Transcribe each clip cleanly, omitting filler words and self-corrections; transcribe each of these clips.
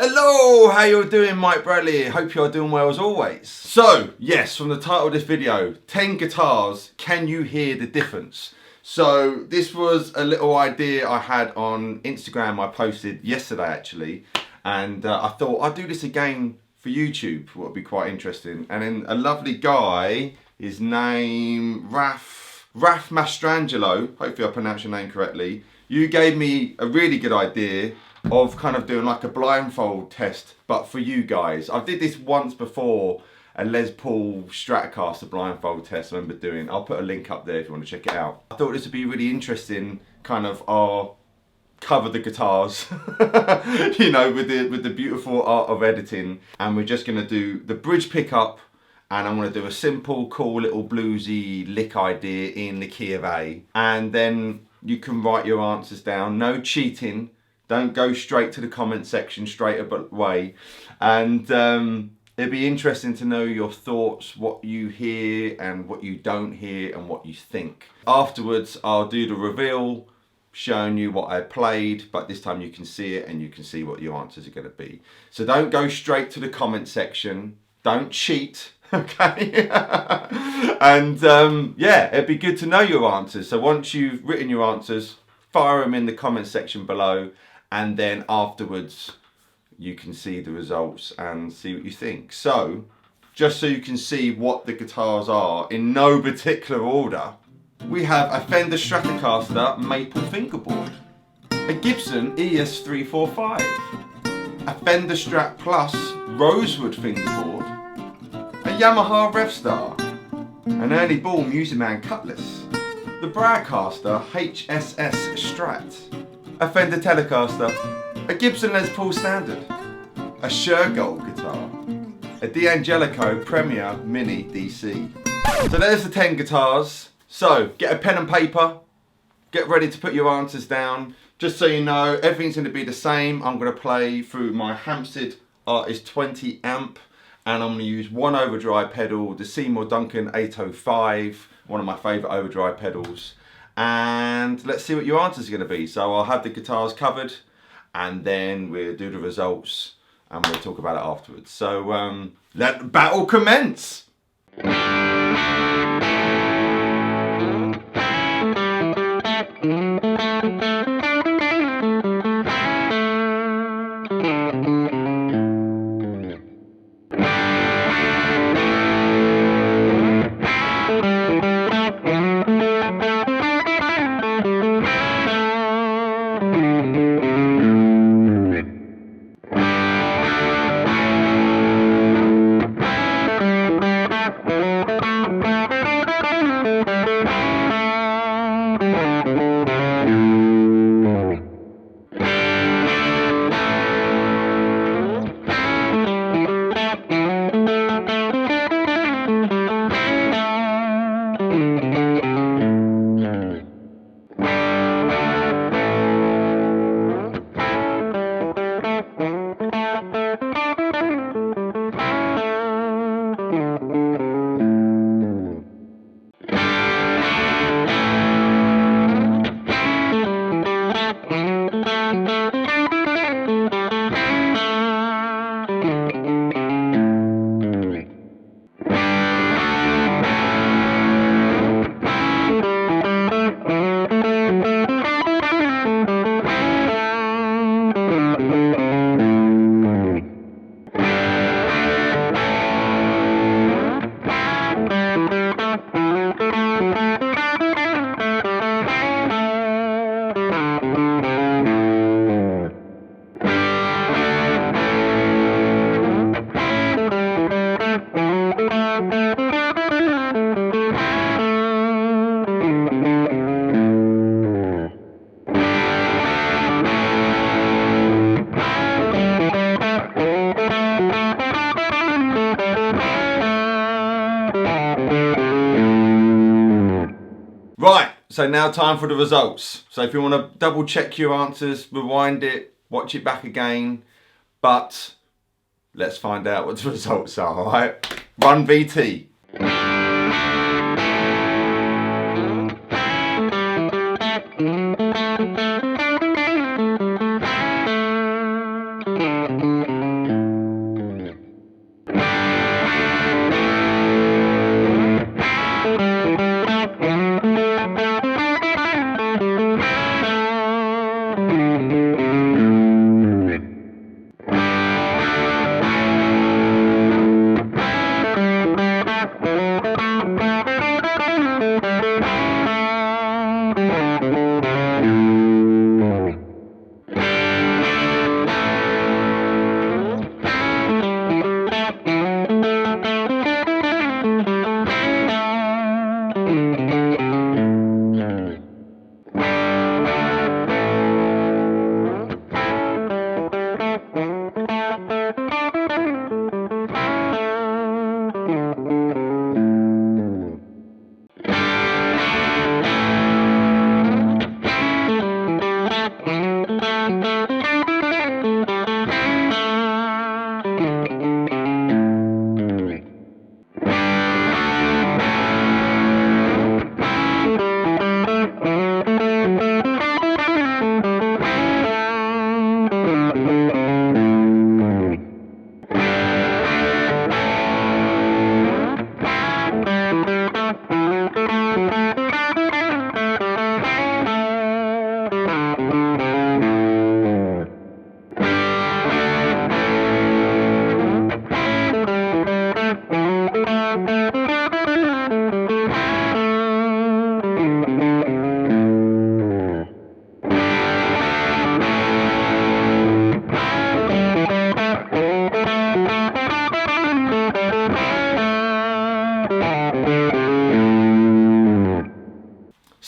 Hello, how you doing? Mike Bradley. Hope you are doing well as always. So, yes, from the title of this video, 10 guitars, can you hear the difference? So, this was a little idea I had on Instagram I posted yesterday actually, and I thought I'd do this again for YouTube, what would be quite interesting. And then a lovely guy, his name, Raf Mastrangelo, hopefully I pronounced your name correctly, you gave me a really good idea of kind of doing like a blindfold test, but for you guys. I did this once before, a Les Paul Stratocaster blindfold test I remember doing. I'll put a link up there if you want to check it out. I thought this would be really interesting, kind of our cover the guitars, you know, with the beautiful art of editing. And we're just gonna do the bridge pickup, and I'm gonna do a simple, cool little bluesy lick idea in the key of A. And then you can write your answers down, no cheating. Don't go straight to the comment section straight away. And it'd be interesting to know your thoughts, what you hear and what you don't hear and what you think. Afterwards, I'll do the reveal, showing you what I played, but this time you can see it and you can see what your answers are going to be. So don't go straight to the comment section. Don't cheat, okay? And yeah, it'd be good to know your answers. So once you've written your answers, fire them in the comment section below. And then afterwards, you can see the results and see what you think. So, just so you can see what the guitars are in no particular order, we have a Fender Stratocaster maple fingerboard, a Gibson ES345, a Fender Strat Plus rosewood fingerboard, a Yamaha Revstar, an Ernie Musicman Cutlass, the Bradcaster HSS Strat, a Fender Telecaster, a Gibson Les Paul Standard, a Shergold guitar, a D'Angelico Premier Mini DC. So there's the 10 guitars. So get a pen and paper, get ready to put your answers down. Just so you know, everything's going to be the same. I'm going to play through my Hampstead ARTIST 20 amp, and I'm going to use one overdrive pedal, the Seymour Duncan 805, one of my favourite overdrive pedals. And let's see what your answers are going to be. So I'll have the guitars covered, and then we'll do the results and we'll talk about it afterwards. So let the battle commence. Right, so now time for the results. So if you want to double check your answers, rewind it, watch it back again. But let's find out what the results are, all right? Run VT.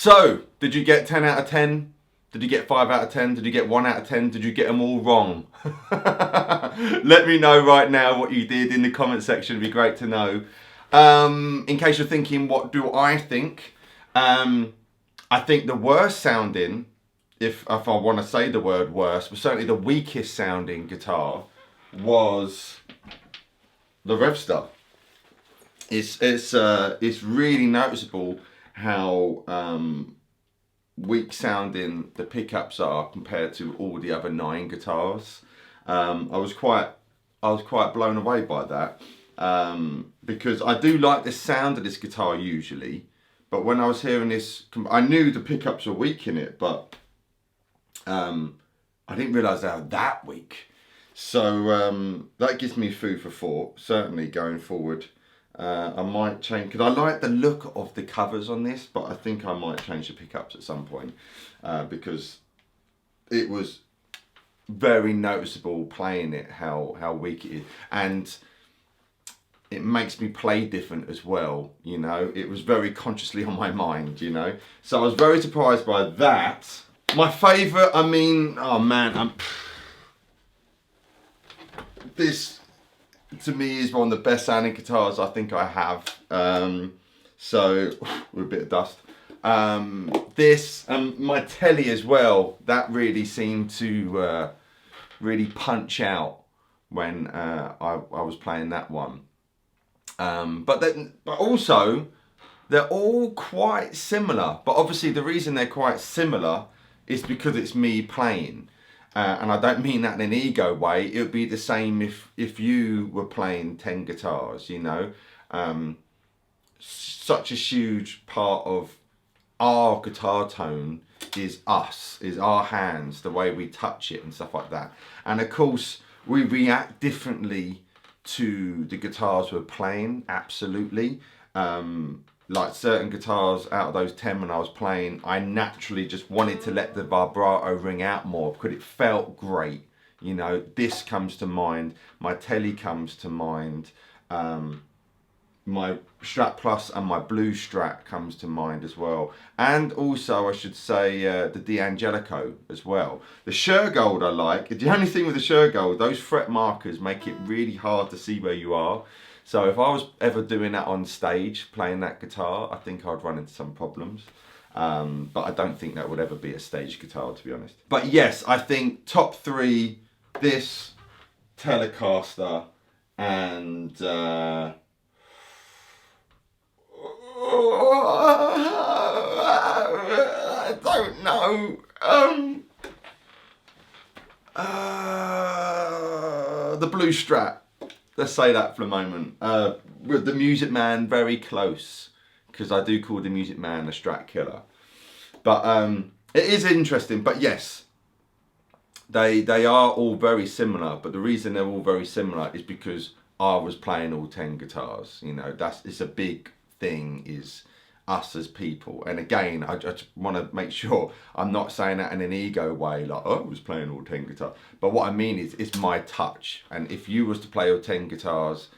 So, did you get 10 out of 10? Did you get 5 out of 10? Did you get 1 out of 10? Did you get them all wrong? Let me know right now what you did in the comment section. It'd be great to know. In case you're thinking, what do I think? I think the worst sounding, if I want to say the word worst, but certainly the weakest sounding guitar was the Revstar. It's really noticeable how weak sounding the pickups are compared to all the other 9 guitars. I was quite blown away by that, because I do like the sound of this guitar usually, but when I was hearing this, I knew the pickups were weak in it, but I didn't realise they were that weak. So that gives me food for thought, certainly going forward. I might change, because I like the look of the covers on this, but I think I might change the pickups at some point, because it was very noticeable playing it how weak it is, and it makes me play different as well, you know. It was very consciously on my mind, you know. So I was very surprised by that. My favourite, I mean, oh man, this to me is one of the best sounding guitars I think I have. So with a bit of dust. This and my telly as well, that really seemed to really punch out when I was playing that one. But also they're all quite similar, but obviously the reason they're quite similar is because it's me playing. And I don't mean that in an ego way. It would be the same if you were playing 10 guitars, you know. Such a huge part of our guitar tone is us, is our hands, the way we touch it and stuff like that. And of course, we react differently to the guitars we're playing, absolutely. Like certain guitars out of those 10 when I was playing, I naturally just wanted to let the vibrato ring out more because it felt great. You know, this comes to mind, my telly comes to mind, my Strat Plus and my blue Strat comes to mind as well. And also I should say the D'Angelico as well. The Shergold I like. The only thing with the Shergold, those fret markers make it really hard to see where you are. So if I was ever doing that on stage, playing that guitar, I think I'd run into some problems. But I don't think that would ever be a stage guitar, to be honest. But yes, I think top 3, this, Telecaster, and I don't know. The blue Strat. Let's say that for a moment. With the Musicman, very close, because I do call the Musicman a Strat killer. But it is interesting. But yes, they are all very similar. But the reason they're all very similar is because I was playing all 10 guitars. You know, it's a big thing, is us as people. And again, I just want to make sure I'm not saying that in an ego way, like, oh, I was playing all 10 guitars. But what I mean is, it's my touch. And if you was to play all 10 guitars,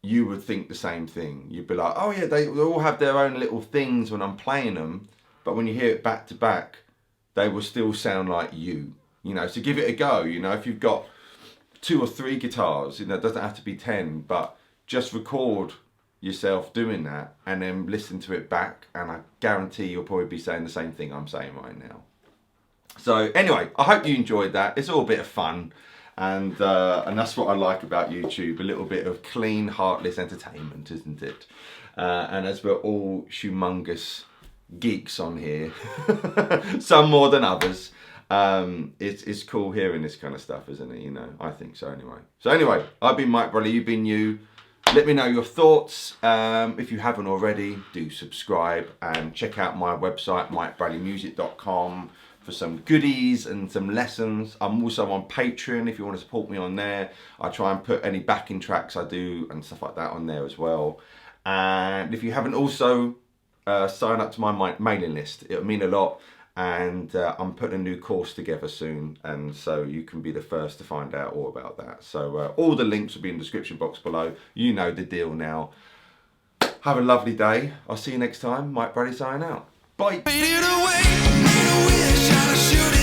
you would think the same thing. You'd be like, oh yeah, they all have their own little things when I'm playing them. But when you hear it back to back, they will still sound like you. You know, so give it a go. You know, if you've got 2 or 3 guitars, you know, it doesn't have to be 10, but just record yourself doing that and then listen to it back, and I guarantee you'll probably be saying the same thing I'm saying right now. So anyway, I hope you enjoyed that. It's all a bit of fun, and that's what I like about YouTube, a little bit of clean, heartless entertainment, isn't it? And as we're all humongous geeks on here, some more than others, it's cool hearing this kind of stuff, isn't it? You know, I think so anyway. So anyway, I've been Mike Bradley, you've been you. Let me know your thoughts. If you haven't already, do subscribe and check out my website, mikebradleymusic.com, for some goodies and some lessons. I'm also on Patreon if you want to support me on there. I try and put any backing tracks I do and stuff like that on there as well. And if you haven't also sign up to my mailing list, it would mean a lot. And I'm putting a new course together soon, and so you can be the first to find out all about that. So all the links will be in the description box below. You know the deal now. Have a lovely day. I'll see you next time. Mike Bradley signing out. Bye. Faded away, made a wish on a shooting